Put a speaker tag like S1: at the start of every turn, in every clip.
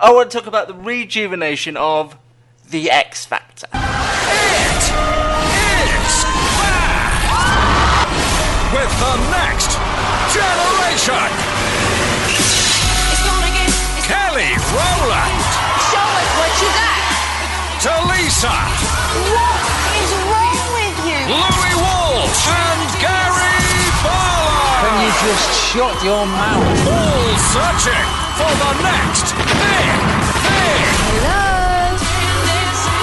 S1: I want to talk about the rejuvenation of the X Factor.
S2: It is back with the next generation. Kelly Rowland.
S3: Show us what you got.
S2: Tulisa.
S3: What is wrong with you?
S2: Louis Walsh and Gary Barlow.
S4: Can you just shut your mouth?
S2: All searching for the next big thing.
S3: Hello.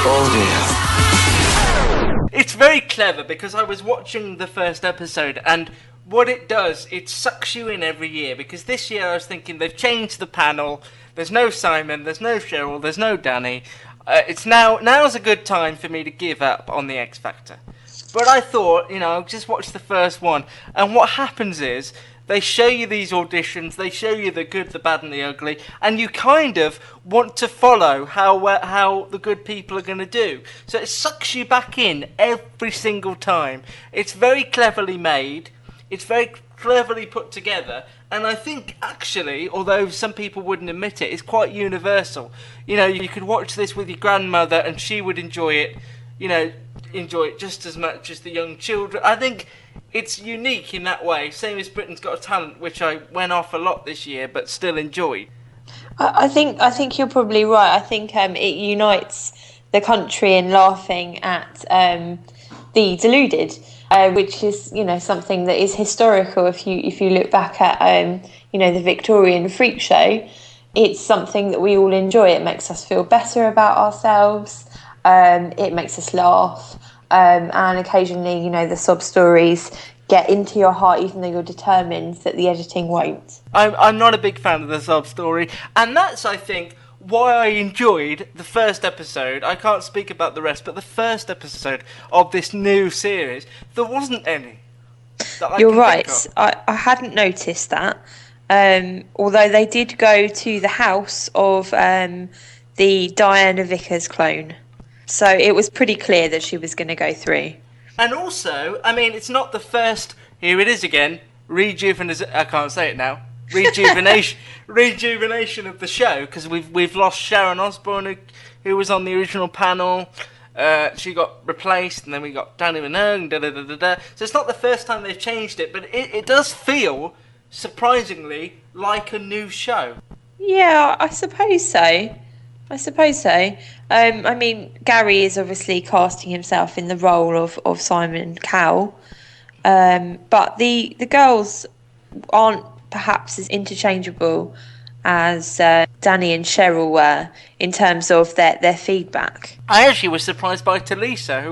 S4: Oh dear.
S1: It's very clever because I was watching the first episode, and what it does, it sucks you in every year, because this year I was thinking they've changed the panel. There's no Simon, there's no Cheryl, there's no Danny. Now's a good time for me to give up on the X Factor. But I thought, I'll just watch the first one. And what happens is, they show you these auditions, they show you the good, the bad and the ugly, and you kind of want to follow how the good people are going to do. So it sucks you back in every single time. It's very cleverly made, it's very cleverly put together, and I think actually, although some people wouldn't admit it, it's quite universal. You could watch this with your grandmother and she would enjoy it, enjoy it just as much as the young children. I think it's unique in that way, same as Britain's Got a Talent, which I went off a lot this year but still enjoyed.
S5: I think you're probably right. I think it unites the country in laughing at the deluded, which is something that is historical. If you look back at the Victorian freak show, it's something that we all enjoy. It makes us feel better about ourselves. It makes us laugh, and occasionally, the sob stories get into your heart, even though you're determined that the editing won't.
S1: I'm not a big fan of the sob story, and that's, I think, why I enjoyed the first episode. I can't speak about the rest, but the first episode of this new series, there wasn't any.
S5: You're right. I hadn't noticed that. Although they did go to the house of the Diana Vickers clone. So it was pretty clear that she was going to go through.
S1: And also, it's not the first, here it is again, I can't say it now, rejuvenation of the show, because we've lost Sharon Osbourne, who was on the original panel. She got replaced, and then we got Danny Minogue, So it's not the first time they've changed it, but it does feel, surprisingly, like a new show.
S5: Yeah, I suppose so. Gary is obviously casting himself in the role of Simon Cowell, but the girls aren't perhaps as interchangeable as Danny and Cheryl were in terms of their feedback.
S1: I actually was surprised by Tulisa,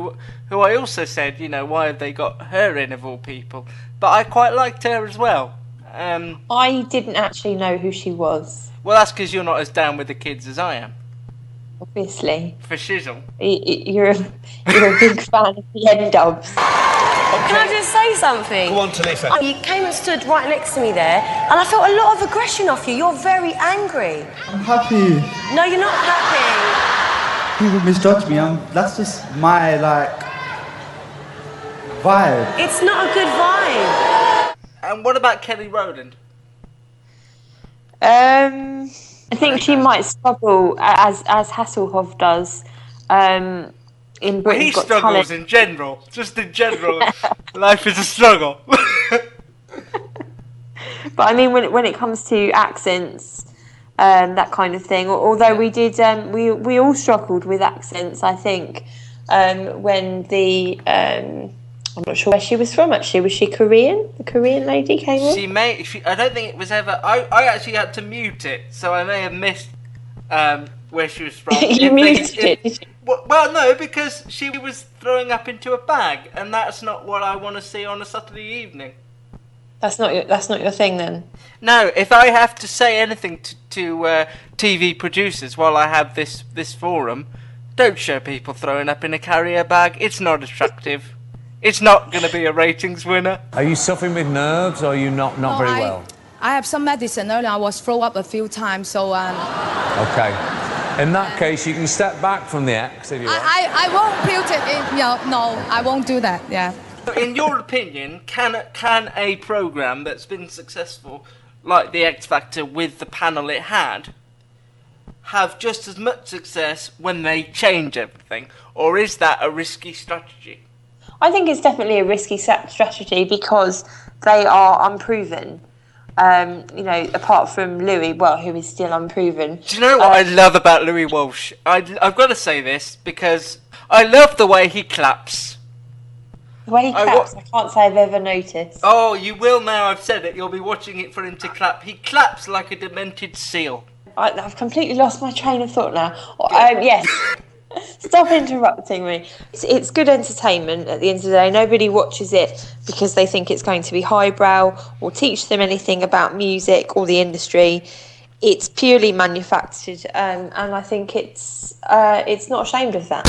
S1: who I also said, why have they got her in of all people? But I quite liked her as well.
S5: I didn't actually know who she was.
S1: Well, that's because you're not as down with the kids as I am.
S5: Obviously.
S1: For shizzle.
S5: You're a big fan of the N-dubs.
S3: Can I just say something?
S2: Go on, Tulisa.
S3: You came and stood right next to me there, and I felt a lot of aggression off you. You're very angry.
S6: I'm happy.
S3: No, you're not happy.
S6: People misjudge me. That's just my, vibe.
S3: It's not a good vibe.
S1: And what about Kelly Rowland?
S5: I think she might struggle as Hasselhoff does. In Britain's
S1: He
S5: Got
S1: struggles
S5: Talent.
S1: in general. Just in general, life is a struggle.
S5: But when it comes to accents, that kind of thing. Although we did, we all struggled with accents. I think when the I'm not sure where she was from. Actually, was she Korean? The Korean lady came in.
S1: I don't think it was ever. I actually had to mute it, so I may have missed where she was from.
S5: You muted it, did you?
S1: Well, no, because she was throwing up into a bag, and that's not what I want to see on a Saturday evening.
S5: That's not your thing, then.
S1: No, if I have to say anything to TV producers while I have this forum, don't show people throwing up in a carrier bag. It's not attractive. It's not going to be a ratings winner.
S7: Are you suffering with nerves, or are you not very well?
S8: I have some medicine earlier. I was thrown up a few times, so...
S7: Okay. In that case, you can step back from the X if you want.
S8: I won't put it in... No, I won't do that, yeah.
S1: In your opinion, can a programme that's been successful, like the X Factor with the panel it had, have just as much success when they change everything, or is that a risky strategy?
S5: I think it's definitely a risky strategy because they are unproven. Apart from Louis, who is still unproven.
S1: Do you know what I love about Louis Walsh? I've got to say this because I love the way he claps.
S5: The way he claps, I can't say I've ever noticed.
S1: Oh, you will now. I've said it. You'll be watching it for him to clap. He claps like a demented seal.
S5: I've completely lost my train of thought now. Yes. Stop interrupting me. It's good entertainment at the end of the day. Nobody watches it because they think it's going to be highbrow or teach them anything about music or the industry. It's purely manufactured, and I think it's not ashamed of that.